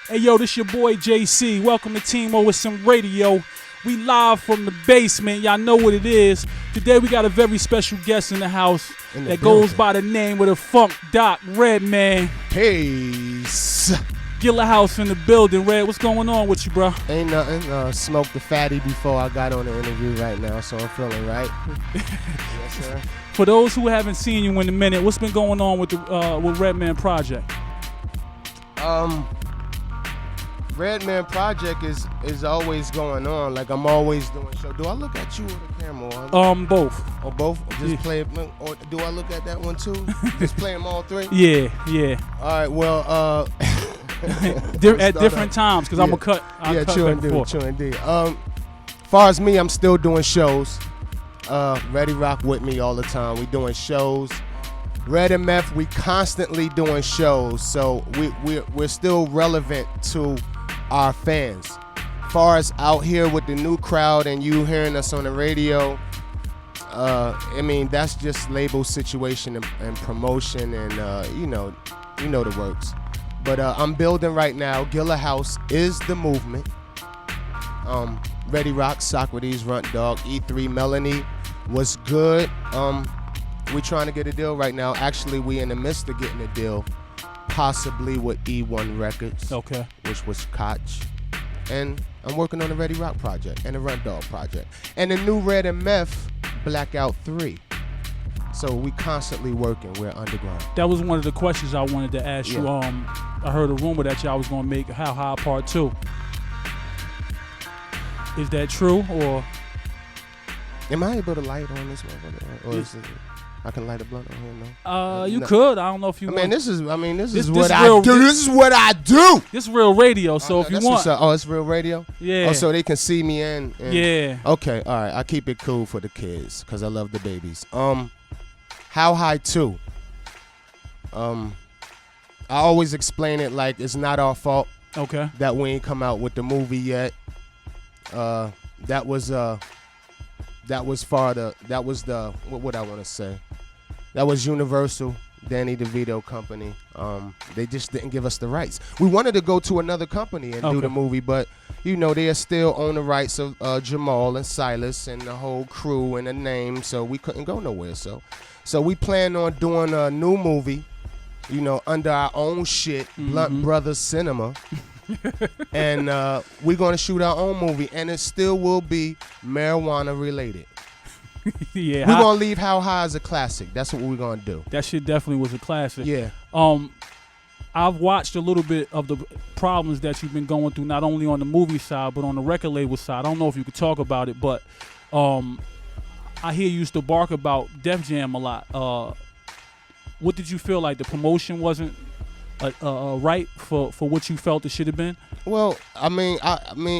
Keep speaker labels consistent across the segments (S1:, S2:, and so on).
S1: Hey yo, this your boy JC. Welcome to Team O with some radio. We live from the basement. Y'all know what it is. Today we got a very special guest in the house that goes by the name of the Funk Doc, Redman.
S2: Peace.
S1: GILLA House in the building. Red, what's going on with you, bro?
S2: Ain't nothing. Smoked the fatty before I got on the interview right now, so I'm feeling right. Yes, sir.
S1: For those who haven't seen you in a minute, what's been going on with the with Redman Project?
S2: Redman Project is always going on. Like I'm always doing show. Do I look at you or the camera?
S1: Both.
S2: Or both? Just
S1: Yeah.
S2: play it. Or do I look at that one too? Just play them all three?
S1: Yeah.
S2: All right. Well,
S1: At different times, because I'm gonna cut. I'll cut
S2: true
S1: back and
S2: indeed.
S1: forth.
S2: True indeed. Far as me, I'm still doing shows. Ready Rock with me all the time. We doing shows. Red and Meth, we constantly doing shows, so we're still relevant to our fans. Far as out here with the new crowd and you hearing us on the radio, I mean that's just label situation and promotion and you know the works. But I'm building right now. GILLA House is the movement. Ready Rock, Socrates, Runt Dog, E3, Melanie was good. We're trying to get a deal right now. Actually, we in the midst of getting a deal, possibly with E1 Records,
S1: Okay.
S2: which was Koch. And I'm working on the Ready Rock project and the Runt Dog project. And the new Red and Meth, Blackout 3. So we constantly working. We're underground.
S1: That was one of the questions I wanted to ask you. I heard a rumor that y'all was gonna make How High Part 2. Is that true, or?
S2: Am I able to light on this motherfucker? Or is it, I can light a blunt on here, no?
S1: You could. I don't know if you.
S2: This is
S1: This
S2: what I
S1: real-
S2: do. This is what I do.
S1: This is real radio, so if you
S2: That's
S1: want.
S2: what's up. Oh, it's real radio?
S1: Yeah.
S2: Oh, so they can see me and
S1: Yeah.
S2: Okay, all right. I keep it cool for the kids because I love the babies. How High 2? I always explain it like it's not our fault
S1: Okay.
S2: that we ain't come out with the movie yet. That was the what would I want to say? That was Universal, Danny DeVito company. They just didn't give us the rights. We wanted to go to another company and do the movie, but they are still own the rights of Jamal and Silas and the whole crew and the name, so we couldn't go nowhere. So we plan on doing a new movie, under our own shit, Blunt Brothers Cinema. And we're going to shoot our own movie, and it still will be marijuana related.
S1: Yeah.
S2: We're going to leave How High as a classic. That's what we're going to do.
S1: That shit definitely was a classic.
S2: Yeah.
S1: I've watched a little bit of the problems that you've been going through, not only on the movie side, but on the record label side. I don't know if you could talk about it, but I hear you used to bark about Def Jam a lot. What did you feel like? The promotion wasn't right for what you felt it should have been?
S2: Well, I mean,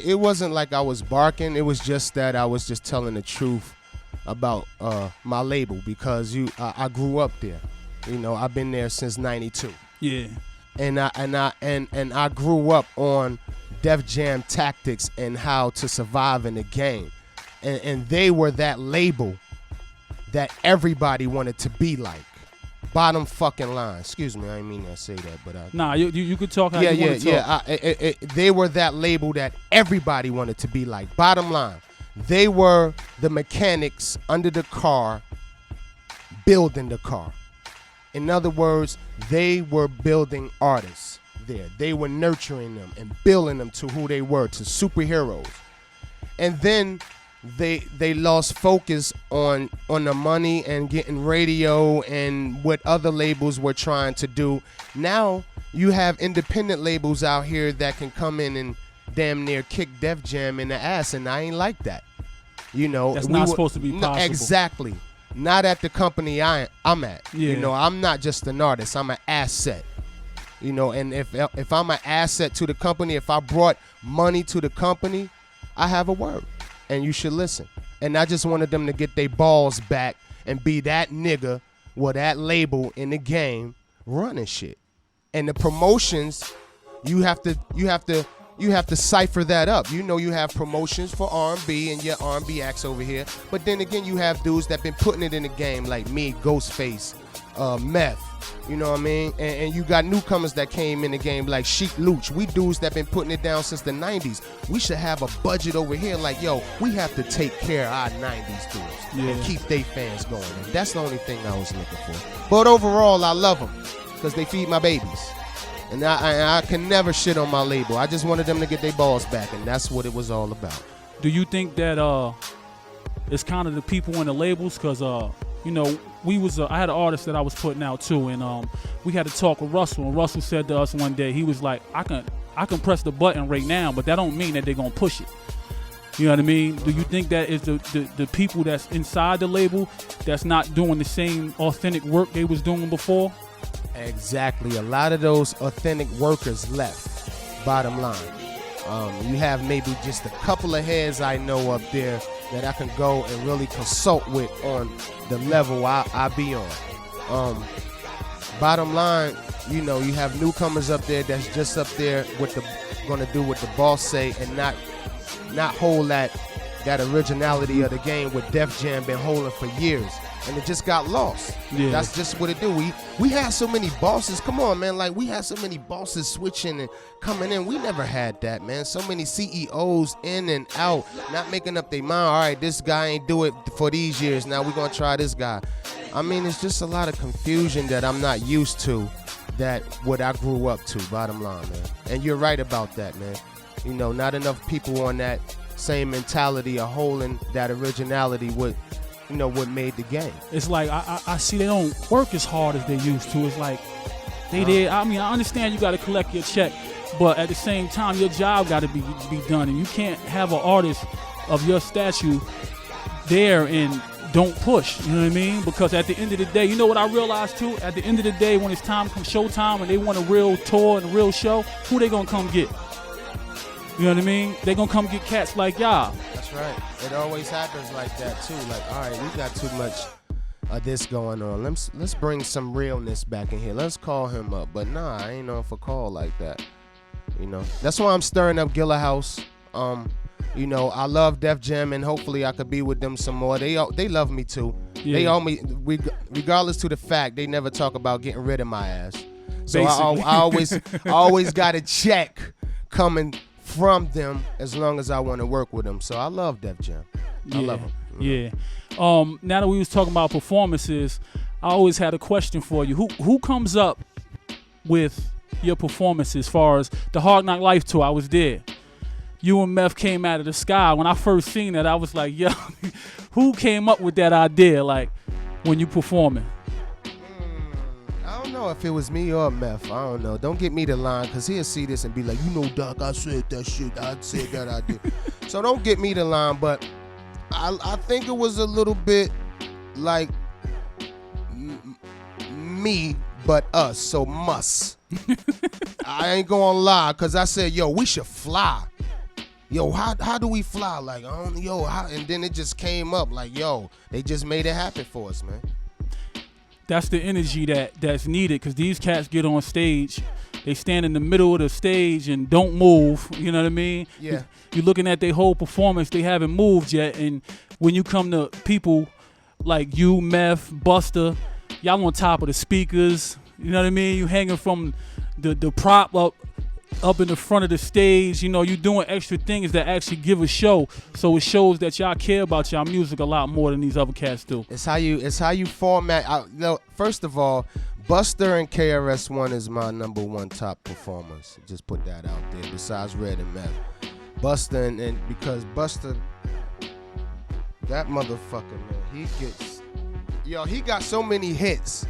S2: it wasn't like I was barking. It was just that I was just telling the truth about my label because I grew up there. I've been there since '92.
S1: Yeah.
S2: And I grew up on Def Jam tactics and how to survive in the game. And they were that label that everybody wanted to be like. Bottom fucking line. excuse me, I didn't mean to say that, but
S1: nah, you could talk how you want to talk.
S2: They were that label that everybody wanted to be like. Bottom line, they were the mechanics under the car, building the car. In other words, they were building artists there. They were nurturing them and building them to who they were, to superheroes. And then they lost focus on the money and getting radio and what other labels were trying to do. Now you have independent labels out here that can come in and damn near kick Def Jam in the ass, and I ain't like that.
S1: That's not supposed to be possible.
S2: Exactly. Not at the company I'm at.
S1: Yeah.
S2: I'm not just an artist. I'm an asset. And if I'm an asset to the company, if I brought money to the company, I have a word. And you should listen. And I just wanted them to get their balls back and be that nigga with that label in the game running shit. And the promotions, you have to cipher that up. You have promotions for R&B and your R&B acts over here. But then again, you have dudes that been putting it in the game like me, Ghostface, Meth. You know what I mean? And you got newcomers that came in the game like Sheik Luch. We dudes that been putting it down since the 90s. We should have a budget over here like, yo, we have to take care of our 90s dudes and keep they fans going. And that's the only thing I was looking for. But overall, I love them because they feed my babies. And I can never shit on my label. I just wanted them to get their balls back, and that's what it was all about.
S1: Do you think that it's kind of the people in the labels? Because, you know, I had an artist that I was putting out too, and we had to talk with Russell, and Russell said to us one day, he was like, I can press the button right now, but that don't mean that they're going to push it. You know what I mean? Do you think that is the people that's inside the label that's not doing the same authentic work they was doing before?
S2: Exactly. A lot of those authentic workers left, bottom line. You have maybe just a couple of heads I know up there that I can go and really consult with on the level I be on. Bottom line, you know, you have newcomers up there that's just up there with gonna do what the boss say and not hold that originality of the game what Def Jam been holding for years. And it just got lost. Yeah. That's just what it do. We had so many bosses. Come on, man. Like, we had so many bosses switching and coming in. We never had that, man. So many CEOs in and out, not making up their mind. All right, this guy ain't do it for these years. Now we're going to try this guy. I mean, it's just a lot of confusion that I'm not used to, that what I grew up to, bottom line, man. And you're right about that, man. You know, not enough people on that same mentality of holding that originality with, you know, what made the game. It's
S1: like I see they don't work as hard as they used to. It's like they did. I mean, I understand you got to collect your check, but at the same time, your job got to be done, and you can't have an artist of your stature there and don't push. You know what I mean? Because at the end of the day, you know what I realized too? At the end of the day, when it's time come showtime and they want a real tour and a real show, who they gonna come get? You know what I mean? They gonna come get cats like y'all.
S2: That's right. It always happens like that too. Like, all right, we got too much of this going on. Let's bring some realness back in here. Let's call him up. But nah, I ain't on for call like that. You know, that's why I'm stirring up GILLA House. You know, I love Def Jam, and hopefully I could be with them some more. They love me too. Yeah. They owe me, regardless to the fact they never talk about getting rid of my ass. So I always got a check coming from them as long as I want to work with them. So I love Def Jam. I love them.
S1: Yeah. Now that we was talking about performances, I always had a question for you. Who comes up with your performances? As far as the Hard Knock Life tour, I was there. You and Meth came out of the sky. When I first seen that, I was like, yo, who came up with that idea, like, when you performing?
S2: I don't know if it was me or Meth. I don't know. Don't get me the line, because he'll see this and be like, you know, Doc, I said that shit. I said that I did. So don't get me the line, but I think it was a little bit like me, but us, so must. I ain't gonna lie, because I said, yo, we should fly. Yo, how do we fly? Like, and then it just came up like, yo, they just made it happen for us, man.
S1: That's the energy that's needed, because these cats get on stage, they stand in the middle of the stage and don't move, you know what I mean?
S2: Yeah.
S1: You're looking at their whole performance, they haven't moved yet, and when you come to people like you, Meth, Buster, y'all on top of the speakers, you know what I mean? You hanging from the prop up in the front of the stage, you know, you doing extra things that actually give a show. So it shows that y'all care about y'all music a lot more than these other cats do.
S2: It's how you format. First of all, Buster and KRS-One is my #1 top performers. Just put that out there. Besides Red and Meth, Buster and because Buster, that motherfucker, man, he got so many hits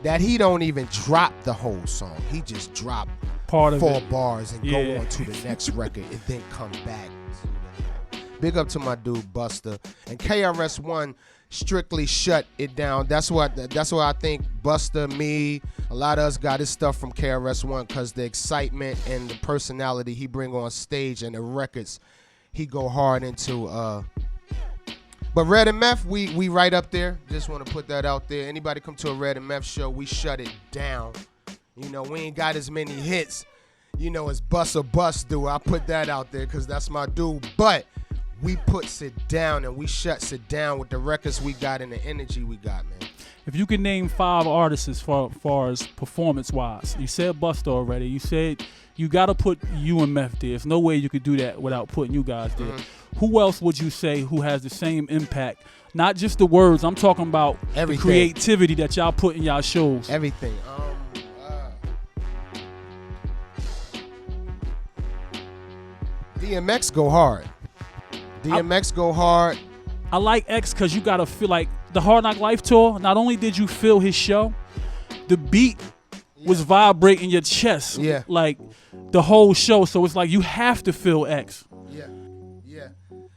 S2: that he don't even drop the whole song. He just dropped
S1: part of
S2: 4 bars and go on to the next record and then come back. Big up to my dude Buster. And KRS-One strictly shut it down. That's why I think Buster, me, a lot of us got his stuff from KRS-One, because the excitement and the personality he bring on stage and the records he go hard into. But Red and Meth, we right up there. Just want to put that out there. Anybody come to a Red and Meth show, we shut it down. You know, we ain't got as many hits, you know, as Bus or Bust do. I put that out there because that's my dude. But we puts it down, and we shuts it down with the records we got and the energy we got, man.
S1: If you could name 5 artists as far as performance-wise, you said Busta already. You said you got to put you and Meth there. There's no way you could do that without putting you guys there. Who else would you say who has the same impact? Not just the words. I'm talking about
S2: Everything.
S1: The creativity that y'all put in y'all shows.
S2: Everything. DMX go hard. DMX go hard.
S1: I like X because you got to feel like the Hard Knock Life tour, not only did you feel his show, the beat was vibrating your chest.
S2: Yeah.
S1: Like the whole show. So it's like you have to feel X.
S2: Yeah.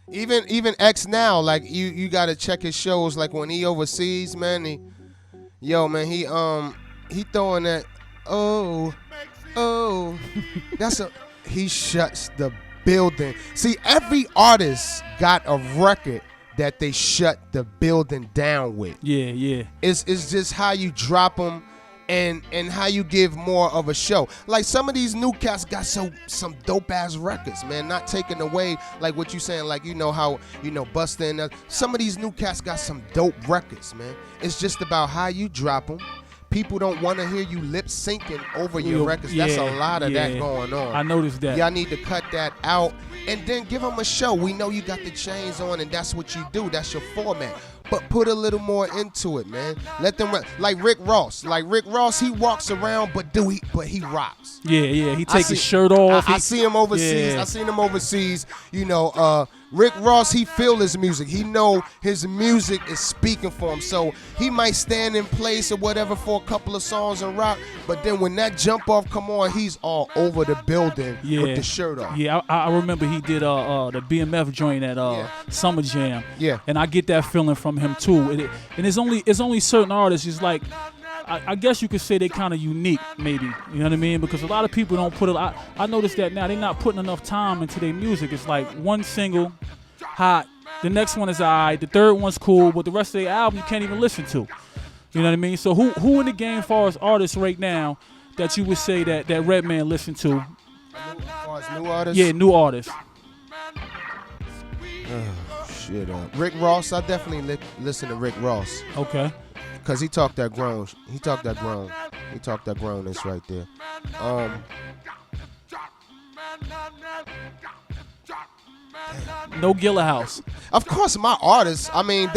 S2: Even X now, like you gotta check his shows. Like when he overseas, man, he throwing that he shuts the building. See, every artist got a record that they shut the building down with.
S1: Yeah.
S2: It's just how you drop them and how you give more of a show. Like some of these new cats got some dope ass records, man. Not taking away like what you saying, like how Busta and some of these new cats got some dope records, man. It's just about how you drop them. People don't want to hear you lip syncing over your records. That's a lot of that going on.
S1: I noticed that.
S2: Y'all need to cut that out and then give them a show. We know you got the chains on and that's what you do. That's your format. But put a little more into it, man. Let them like Rick Ross. Like Rick Ross, he walks around, but he rocks.
S1: Yeah. He takes his shirt off.
S2: I see him overseas.
S1: Yeah.
S2: I seen him overseas. Rick Ross, he feel his music. He know his music is speaking for him. So he might stand in place or whatever for a couple of songs and rock. But then when that jump off come on, he's all over the building with the shirt off.
S1: Yeah, I remember he did the BMF joint at Summer Jam.
S2: Yeah.
S1: And I get that feeling from him too. And it's only certain artists. It's like I guess you could say they kind of unique, maybe. You know what I mean? Because a lot of people don't put it. I noticed that now they're not putting enough time into their music. It's like one single, hot. The next one is alright. The third one's cool, but the rest of the album you can't even listen to. You know what I mean? So who in the game, as far as artists right now, that you would say that Redman listen to?
S2: As far as new artists?
S1: Yeah, new artists.
S2: Shit. Rick Ross. I definitely listen to Rick Ross.
S1: Okay.
S2: Cause he talked that grown. He talked that grownness right there.
S1: No GILLA House.
S2: Of course, my artists. I mean,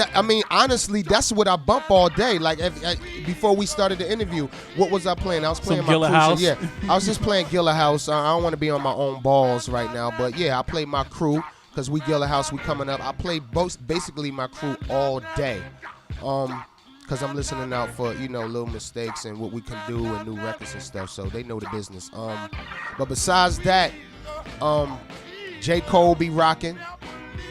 S2: honestly, that's what I bump all day. Like before we started the interview, what was I playing? I was playing
S1: Some GILLA House.
S2: Yeah, I was just playing GILLA House. I don't want to be on my own balls right now, but yeah, I play my crew because we GILLA House. We coming up. I play basically my crew all day. Because I'm listening out for, little mistakes and what we can do and new records and stuff, so they know the business. But besides that, J. Cole be rocking.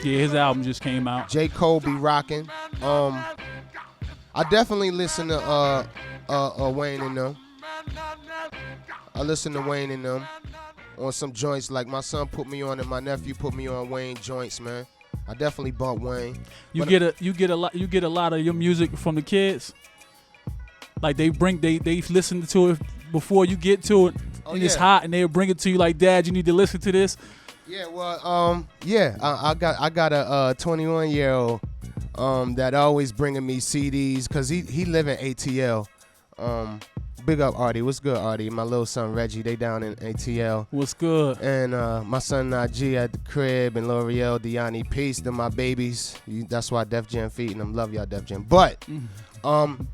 S1: Yeah, his album just came out.
S2: J. Cole be rocking. I definitely listen to Wayne and them. I listen to Wayne and them on some joints. Like my son put me on and my nephew put me on Wayne joints, man. I definitely bump Wayne.
S1: You get a lot of your music from the kids. Like they listen to it before you get to it, it's hot, and they'll bring it to you like, Dad, you need to listen to this.
S2: Yeah, well, I got a 21-year-old that always bringing me CDs because he live in ATL. Big up Artie. What's good, Artie? My little son Reggie, they down in ATL.
S1: What's good?
S2: And my son Najee at the crib, and L'Oreal, Deani, peace to my babies. That's why Def Jam feeding them. Love y'all, Def Jam. But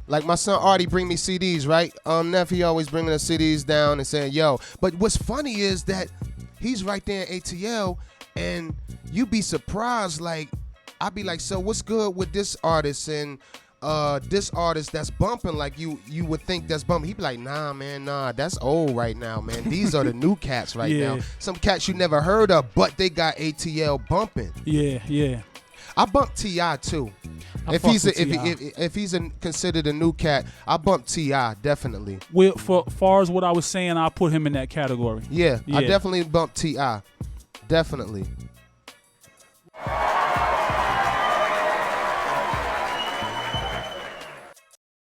S2: like my son Artie bring me CDs, right? Neff, he always bringing the CDs down and saying, yo. But what's funny is that he's right there in ATL, and you be surprised. Like I be like, so what's good with this artist and this artist that's bumping? Like you would think that's bumping. He be like, nah, man, that's old right now, man. These are the new cats right now. Some cats you never heard of, but they got ATL bumping.
S1: Yeah.
S2: I bump T.I. too. If he's considered a new cat, I bump T.I. definitely.
S1: Well, for far as what I was saying, I put him in that category.
S2: Yeah. I definitely bump T.I. Definitely.